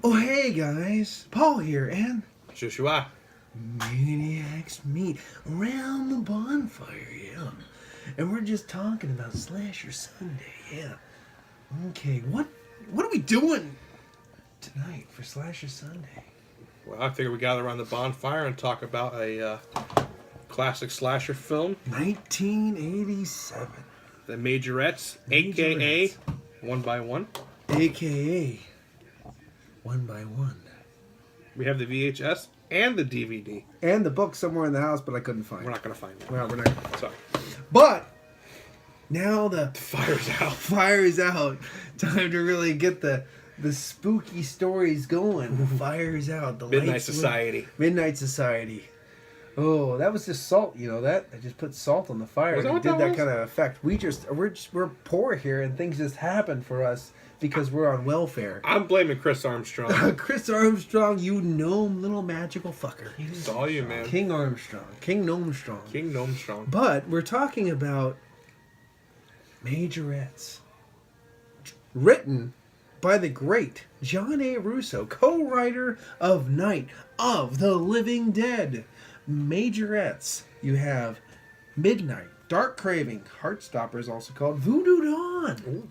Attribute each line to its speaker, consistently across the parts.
Speaker 1: Oh, hey guys, Paul here, and
Speaker 2: Joshua.
Speaker 1: ManiacsMeat around the bonfire, yeah. And we're just talking about Slasher Sunday, yeah. Okay, what are we doing tonight for Slasher Sunday?
Speaker 2: Well, I figured we gather around the bonfire and talk about a classic slasher film,
Speaker 1: 1987.
Speaker 2: The Majorettes, a.k.a. One by One.
Speaker 1: AKA One by One.
Speaker 2: We have the VHS and the DVD.
Speaker 1: And the book somewhere in the house, but I couldn't find it.
Speaker 2: We're not going to find it.
Speaker 1: Well, we're not.
Speaker 2: Sorry.
Speaker 1: But now the
Speaker 2: Fire's out.
Speaker 1: Fire is out. Time to really get the spooky stories going. The fire is out. The
Speaker 2: Midnight
Speaker 1: lights
Speaker 2: Society.
Speaker 1: lit. Midnight Society. Oh, that was just salt. You know that? I just put salt on the fire.
Speaker 2: Was that
Speaker 1: And
Speaker 2: what
Speaker 1: it did
Speaker 2: that
Speaker 1: that
Speaker 2: was?
Speaker 1: kind of effect. We're poor here, and things just happen for us because we're on welfare.
Speaker 2: I'm blaming Chris Armstrong.
Speaker 1: Chris Armstrong, you gnome little magical fucker.
Speaker 2: It's all you, man.
Speaker 1: King Armstrong. King Gnomestrong.
Speaker 2: King Gnomestrong.
Speaker 1: But we're talking about Majorettes. Written by the great John A. Russo, co-writer of Night of the Living Dead. Majorettes. You have Midnight, Dark Craving, Heartstopper also called, Voodoo Dawn,
Speaker 2: Ooh.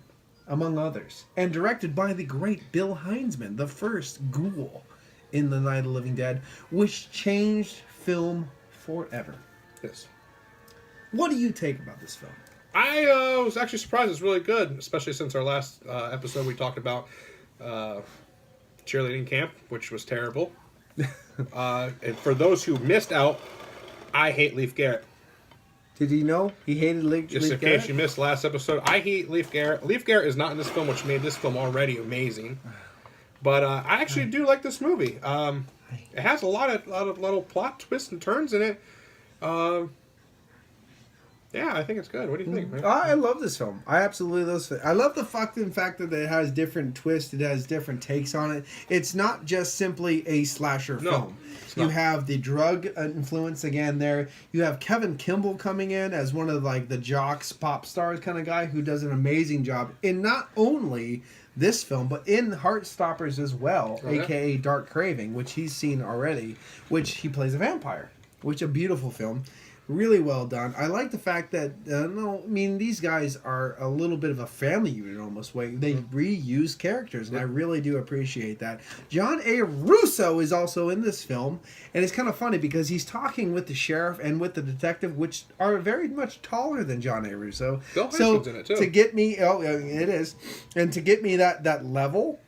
Speaker 1: among others. And directed by the great Bill Heinzman, the first ghoul in the Night of the Living Dead, which changed film forever.
Speaker 2: Yes.
Speaker 1: What do you take about this film?
Speaker 2: I was actually surprised it's really good, especially since our last episode we talked about cheerleading camp, which was terrible. And for those who missed out, I hate Leif Garrett.
Speaker 1: Did he know he hated Leif
Speaker 2: Just in
Speaker 1: Garrett?
Speaker 2: case you missed last episode, I hate Leif Garrett. Leif Garrett is not in this film, which made this film already amazing. But I actually do like this movie. It has a lot of little plot twists and turns in it. Yeah, I think it's good. What do you think, man?
Speaker 1: I love this film. I absolutely love it. I love the fucking fact that it has different twists. It has different takes on it. It's not just simply a slasher film. You have the drug influence again there. You have Kevin Kimball coming in as one of like the jocks, pop stars kind of guy who does an amazing job in not only this film, but in Heartstoppers as well, a.k.a. Dark Craving, which he's seen already, which he plays a vampire, which a beautiful film. Really well done. I like the fact that, these guys are a little bit of a family unit almost. They reuse characters, and I really do appreciate that. John A. Russo is also in this film, and it's kind of funny because he's talking with the sheriff and with the detective, which are very much taller than John A. Russo.
Speaker 2: Bill Heinzman's in it, too.
Speaker 1: To get me, it is, and to get me that level,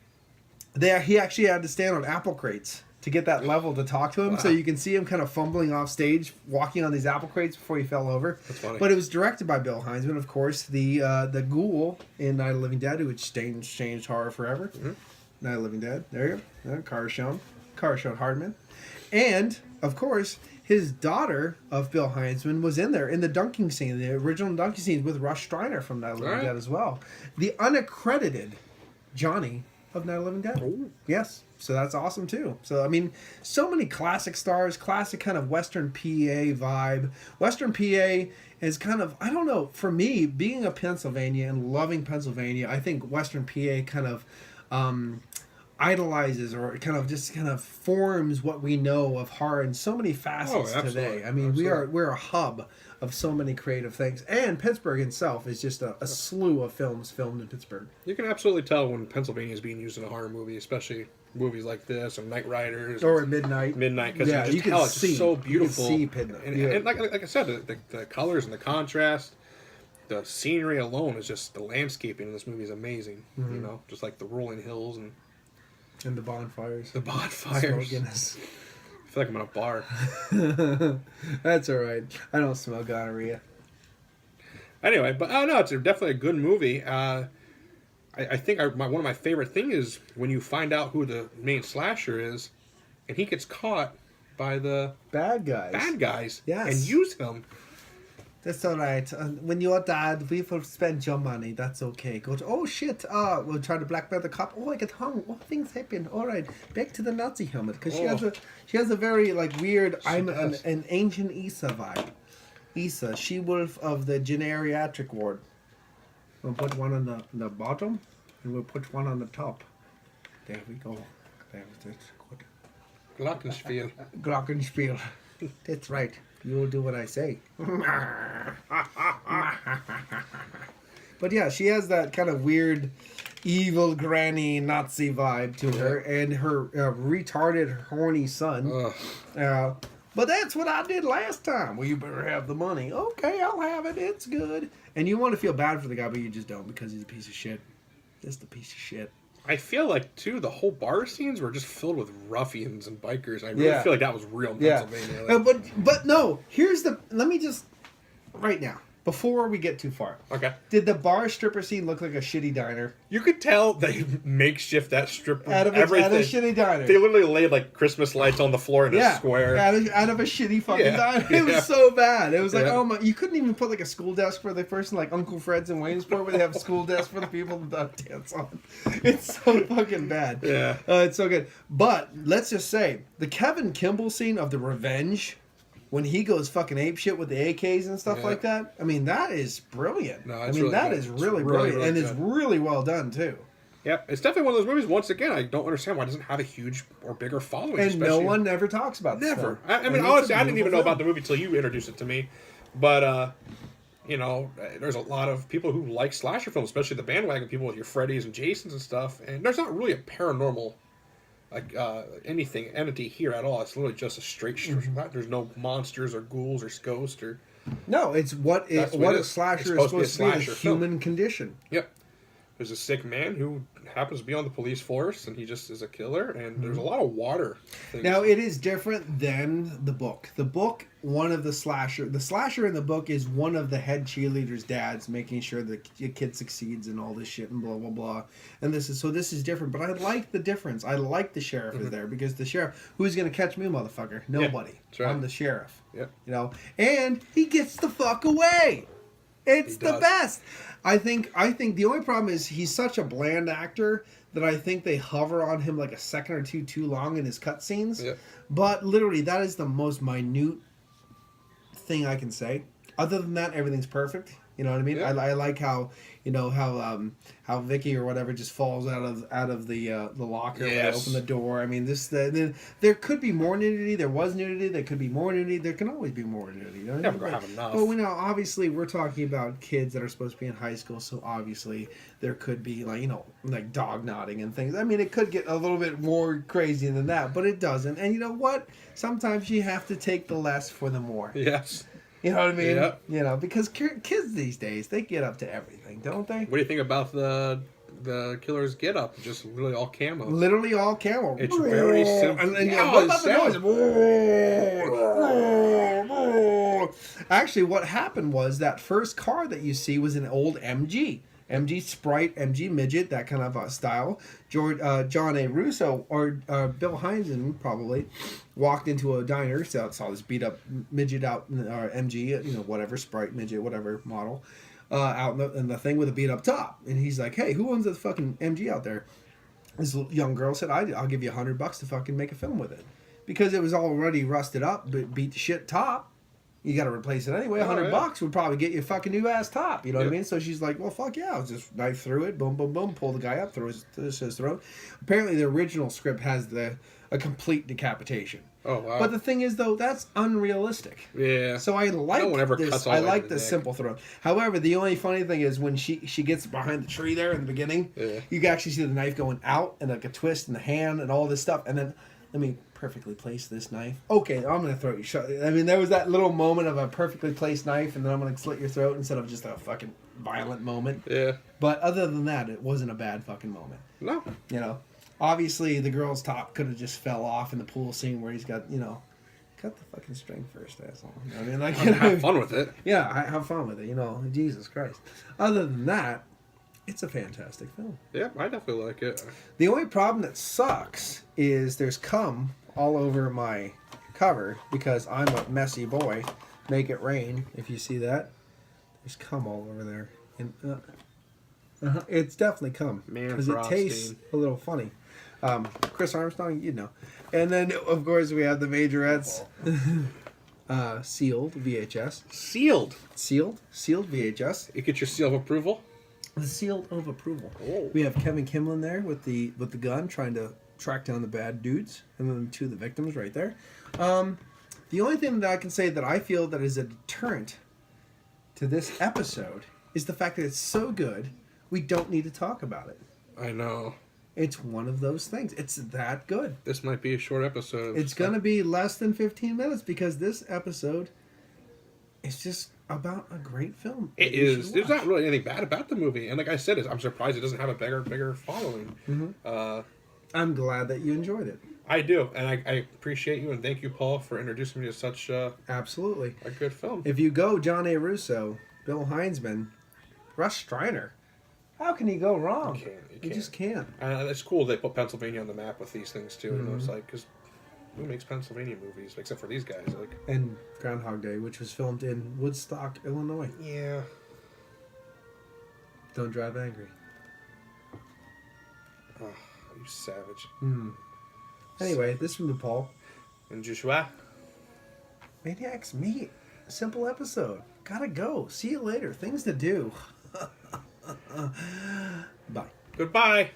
Speaker 1: he actually had to stand on apple crates to get that level to talk to him. Wow. So you can see him kind of fumbling off stage, walking on these apple crates before he fell over.
Speaker 2: That's funny.
Speaker 1: But it was directed by Bill Heinzman, of course, the ghoul in Night of the Living Dead, which changed horror forever. Mm-hmm. Night of the Living Dead. There you go. Carshone Hardman. And, of course, his daughter of Bill Heinzman was in there in the dunking scene, the original dunking scene with Russ Streiner from Night of the Living Dead as well. The unaccredited Johnny of Night of the Living Dead.
Speaker 2: Ooh.
Speaker 1: Yes. So that's awesome too. So so many classic stars, classic kind of Western PA vibe. Western PA is kind of, I don't know, for me, being a Pennsylvania and loving Pennsylvania, I think Western PA kind of idolizes or kind of forms what we know of horror in so many facets today. I mean, we're a hub of so many creative things, and Pittsburgh itself is just a slew of films filmed in Pittsburgh.
Speaker 2: You can absolutely tell when Pennsylvania is being used in a horror movie, especially movies like this or Night Riders
Speaker 1: or Midnight,
Speaker 2: because you can tell it's just so beautiful.
Speaker 1: You can see Midnight.
Speaker 2: And like I said, the colors and the contrast, the scenery alone is just, the landscaping in this movie is amazing. Mm-hmm. You know, just like the rolling hills and
Speaker 1: the bonfires.
Speaker 2: The bonfires.
Speaker 1: Smokiness.
Speaker 2: I feel like I'm in a bar.
Speaker 1: That's all right. I don't smell gonorrhea.
Speaker 2: Anyway, but no, it's definitely a good movie. I think one of my favorite things is when you find out who the main slasher is, and he gets caught by the
Speaker 1: bad guys.
Speaker 2: Yes. And use him.
Speaker 1: That's all right. When you're dead, we will spend your money. That's okay. Go to, oh shit, we'll try to blackmail the cop. Oh, I get hung. Oh, things happen. All right, back to the Nazi helmet because she has a very like weird. I'm an ancient Issa vibe. Issa, she-wolf of the geriatric ward. We'll put one on the bottom, and we'll put one on the top. There we go.
Speaker 2: Glockenspiel.
Speaker 1: Glockenspiel. That's right. You will do what I say. But yeah, she has that kind of weird, evil granny Nazi vibe to her, and her retarded, horny son. But that's what I did last time. Well, you better have the money. Okay, I'll have it. It's good. And you want to feel bad for the guy, but you just don't because he's a piece of shit. Just a piece of shit.
Speaker 2: I feel like, too, the whole bar scenes were just filled with ruffians and bikers. I really feel like that was real in Pennsylvania. Like,
Speaker 1: but no, let me just, right now, before we get too far.
Speaker 2: Okay.
Speaker 1: Did the bar stripper scene look like a shitty diner?
Speaker 2: You could tell they makeshift that stripper.
Speaker 1: Out of a shitty diner.
Speaker 2: They literally laid like Christmas lights on the floor in a square.
Speaker 1: Out of a shitty fucking diner. It was so bad. It was like, oh my, you couldn't even put like a school desk for the person like Uncle Fred's in Waynesboro where they have a school desk for the people to dance on. It's so fucking bad.
Speaker 2: Yeah.
Speaker 1: It's so good. But let's just say the Kevin Kimball scene of the revenge, when he goes fucking apeshit with the AKs and stuff like that, I mean, that is brilliant.
Speaker 2: No,
Speaker 1: I mean, that is really brilliant.
Speaker 2: Really
Speaker 1: and
Speaker 2: good.
Speaker 1: It's really well done, too.
Speaker 2: Yeah, it's definitely one of those movies, once again, I don't understand why it doesn't have a huge or bigger following.
Speaker 1: And no one ever talks about this.
Speaker 2: Never. I mean, honestly, I didn't even know about the movie until you introduced it to me. But, you know, there's a lot of people who like slasher films, especially the bandwagon people with your Freddys and Jasons and stuff. And there's not really a paranormal entity here at all. It's literally just a straight there's no monsters or ghouls or ghosts or
Speaker 1: no, it's what a slasher is supposed to be, a human condition.
Speaker 2: Yep. There's a sick man who happens to be on the police force, and he just is a killer, and there's a lot of water things.
Speaker 1: Now, it is different than the book. The book, the slasher in the book is one of the head cheerleaders' dads making sure the kid succeeds and all this shit and blah, blah, blah. And this is different, but I like the difference. I like the sheriff is there, because the sheriff, who's going to catch me, motherfucker? Nobody.
Speaker 2: Yeah, that's right.
Speaker 1: I'm the sheriff.
Speaker 2: Yep.
Speaker 1: You know, and he gets the fuck away. It's the best. I think the only problem is he's such a bland actor that I think they hover on him like a second or two too long in his cutscenes. Yep. But literally, that is the most minute thing I can say. Other than that, everything's perfect. You know what I mean? Yep. I like how how Vicky or whatever just falls out of the locker when they open the door. I mean, there could be more nudity. There was nudity. There could be more nudity. There can always be more nudity. You know what I mean?
Speaker 2: Never have enough.
Speaker 1: But we know, obviously, we're talking about kids that are supposed to be in high school, so obviously there could be like dog nodding and things. I mean, it could get a little bit more crazy than that, but it doesn't. And you know what? Sometimes you have to take the less for the more.
Speaker 2: Yes.
Speaker 1: You know what I mean?
Speaker 2: Yep.
Speaker 1: You know, because kids these days, they get up to everything, don't they?
Speaker 2: What do you think about the killer's get up? Just really all camo.
Speaker 1: Literally all camo.
Speaker 2: It's very simple.
Speaker 1: And what about the noise? Actually, what happened was that first car that you see was an old MG. MG Sprite, MG Midget, that kind of style. John A. Russo or Bill Heinzen probably walked into a diner, saw this beat up midget out, or MG, whatever Sprite Midget, whatever model, out in the thing with a beat up top, and he's like, "Hey, who owns this fucking MG out there?" This young girl said, "I'll give you $100 to fucking make a film with it," because it was already rusted up, but beat the shit top. You got to replace it anyway. $100 would probably get you a fucking new ass top. You know what I mean? So she's like, well, fuck yeah. I'll just knife through it. Boom, boom, boom. Pull the guy up. Throw his throat. Apparently, the original script has a complete decapitation.
Speaker 2: Oh, wow.
Speaker 1: But the thing is, though, that's unrealistic.
Speaker 2: Yeah.
Speaker 1: So I like this. I like the simple throat. However, the only funny thing is when she gets behind the tree there in the beginning, you can actually see the knife going out and like a twist in the hand and all this stuff. And then, let me perfectly place this knife. Okay, I'm going to throw you. I mean, there was that little moment of a perfectly placed knife, and then I'm going to slit your throat instead of just a fucking violent moment. Yeah. But other than that, it wasn't a bad fucking moment.
Speaker 2: No.
Speaker 1: You know, obviously the girl's top could have just fell off in the pool scene where he's got, cut the fucking string first, asshole. I mean, like,
Speaker 2: have fun with it.
Speaker 1: Yeah, have fun with it. Jesus Christ. Other than that, it's a fantastic film.
Speaker 2: Yeah, I definitely like it.
Speaker 1: The only problem that sucks is there's cum all over my cover because I'm a messy boy. Make it rain, if you see that. There's cum all over there. And, it's definitely cum. Because it tastes a little funny. Chris Armstrong, you'd know. And then, of course, we have the Majorettes. Sealed VHS.
Speaker 2: Sealed
Speaker 1: VHS.
Speaker 2: You get your seal of approval?
Speaker 1: The seal of approval.
Speaker 2: Oh.
Speaker 1: We have Kevin Kimlin there with the gun trying to track down the bad dudes, and then 2 of the victims right there. The only thing that I can say that I feel that is a deterrent to this episode is the fact that it's so good, we don't need to talk about it.
Speaker 2: I know.
Speaker 1: It's one of those things. It's that good.
Speaker 2: This might be a short episode.
Speaker 1: It's going to be less than 15 minutes because this episode is just about a great film.
Speaker 2: It is. There's not really anything bad about the movie. And like I said, I'm surprised it doesn't have a bigger following.
Speaker 1: Mm-hmm. I'm glad that you enjoyed it.
Speaker 2: I do. And I appreciate you and thank you, Paul, for introducing me to such
Speaker 1: absolutely
Speaker 2: a good film.
Speaker 1: If you go John A. Russo, Bill Heinzman, Russ Streiner, how can you go wrong? You just can't.
Speaker 2: It's cool they put Pennsylvania on the map with these things, too. Mm-hmm. It's like, because who makes Pennsylvania movies, except for these guys? Like,
Speaker 1: and Groundhog Day, which was filmed in Woodstock, Illinois.
Speaker 2: Yeah.
Speaker 1: Don't drive angry.
Speaker 2: Oh, you savage.
Speaker 1: Anyway, this has been Paul.
Speaker 2: And Joshua.
Speaker 1: ManiacsMeat. Simple episode. Gotta go. See you later. Things to do. Bye.
Speaker 2: Goodbye.